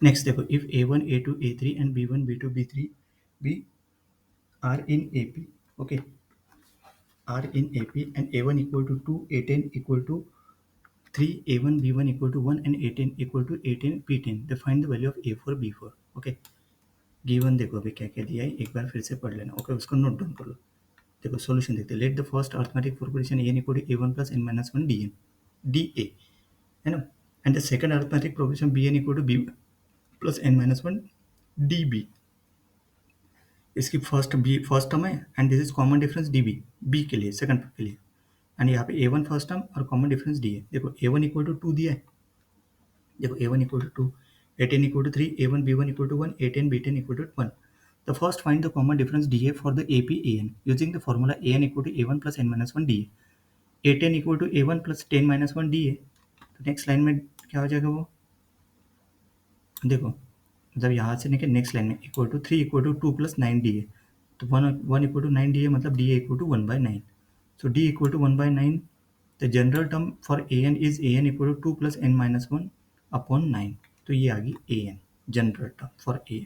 Next देखो, if A1 A2 A3 and B1 B2 B3 B are in AP, okay, are in AP and A1 equal to 2, A10 equal to 3, A1 B1 equal to 1 and A10 equal to A10 P10, they find the value of A4 B4. Okay, given देखो अभी क्या क्या दिया है, एक बार फिर से पढ़ लेना। ओके, उसको नोट डाउन कर लो। देखो सॉल्यूशन देखते हैं। Let the first arithmetic proportion N equal to A1 plus n minus 1 DN DA, है ना, and the second arithmetic proportion BN equal to B plus n minus 1 DB। इसकी first term है and this is common difference DB, B के लिए, second के लिए, and यहाँ पे A1 फर्स्ट टर्म और कॉमन डिफरेंस D है। देखो A1 इक्वल टू 2 दिया है, देखो A1 equal to 2, A10 equal to 3, A1 B1 equal to 1, A10 B10 equal to 1. The first find the common difference DA for the AP AN using the formula AN equal to A1 plus n minus 1 DA. A10 equal to A1 plus 10 minus 1 DA. तो next line में क्या हो जाएगा वो, देखो मतलब यहाँ से लेकर नेक्स्ट लाइन में equal to 3 equal to 2 plus 9 DA, तो 1 इक्वल टू 9 DA मतलब DA equal to 1 by 9. So D equal to 1 by 9. The general term for AN is AN equal to 2 plus n minus 1 upon 9. तो ये आ गई AN, general term for AN.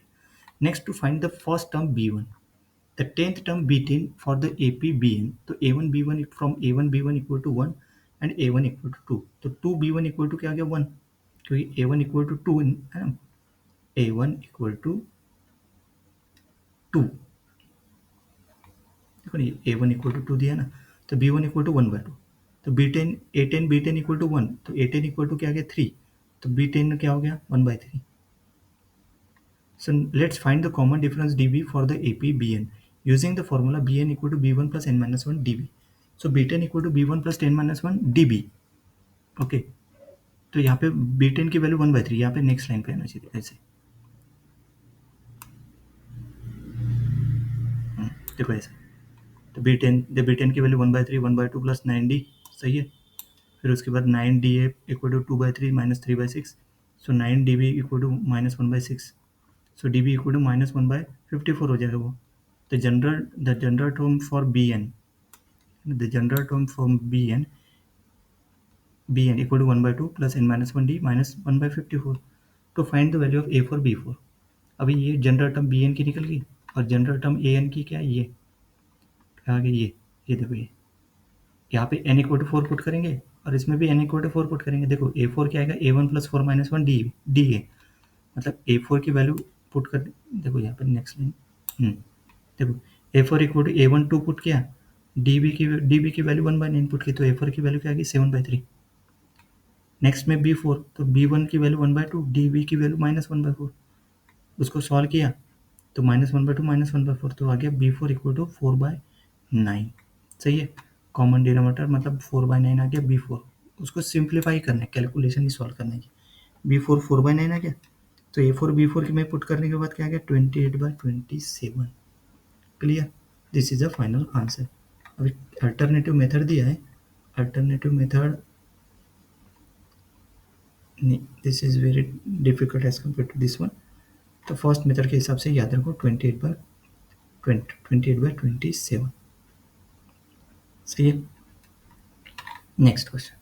Next to find the first term B1, the 10th term B10 for the AP BN. तो A1 B1 from A1 B1 equal to 1 and A1 equal to 2. तो 2 B1 equal to क्या आ गया 1, क्योंकि A1 equal to 2 है ना, A1 equal to 2, देखो ये A1 equal to 2 दिया ना, तो B1 इक्वल टू 1 by 2. तो B10 A10 B10 equal to 1, तो A10 इक्वल टू क्या आ गया 3, तो B10 क्या हो गया 1 by 3. So let's find the common difference dB for the AP BN using the formula BN equal to B1 plus n minus 1 dB. So B10 equal to B1 plus 10 minus 1 dB. Okay, तो यहाँ पे B10 की value 1 by 3, यहाँ पे next line पे आना चाहिए ऐसे, देखो ऐसे, तो B10 की value 1 by 3 1 by 2 plus 9D, सही है। फिर उसके बाद 9DA equal to 2 by 3 minus 3 by 6, so 9DB equal to minus 1 by 6, so DB equal to minus 1 by 54 हो जाएगा वो। The general term for BN, the general term from BN equal to 1 by 2 plus n minus 1D minus 1 by 54. To find the value of A4 B4. अभी ये general term BN की निकल गई और general term AN की क्या है, ये क्या आ गया, ये देखो, ये यहाँ पे n इक्वल टू 4 पुट करेंगे और इसमें भी n इक्वल टू 4 पुट करेंगे। देखो A4 क्या आएगा, A1 प्लस 4 माइनस 1 D है, मतलब A4 की वैल्यू पुट कर, देखो यहाँ पे नेक्स्ट लाइन, देखो A4 equal to A1 2 put किया, DB की वैल्यू 1 by 9 पुट की, तो A4 की वैल्यू क्या आ गई 7 by 3. नेक्स्ट में B4, तो B1 की वैल्यू 1 by 2, DB की वैल्यू माइनस 1 by 4, उसको सॉल्व किया तो माइनस 1 by 2 माइनस 1 by 4, तो आ गया B4 इक्वल टू 4 by 9, सही है। कॉमन डिनोमिनेटर मतलब 4 by 9 आ गया B4, उसको सिंप्लीफाई करना है, कैलकुलेशन ही सॉल्व करना है। B4 4 by 9 आ गया, तो A4 B4 की में पुट करने के बाद क्या आ गया 28 by 27, clear, this is a final answer. अभी अल्टरनेटिव मेथड दिया है, alternative method this is very difficult as compare to this one. तो फर्स्ट मेथड के हिसाब से याद रखो 28 by 27, सही है। Next question,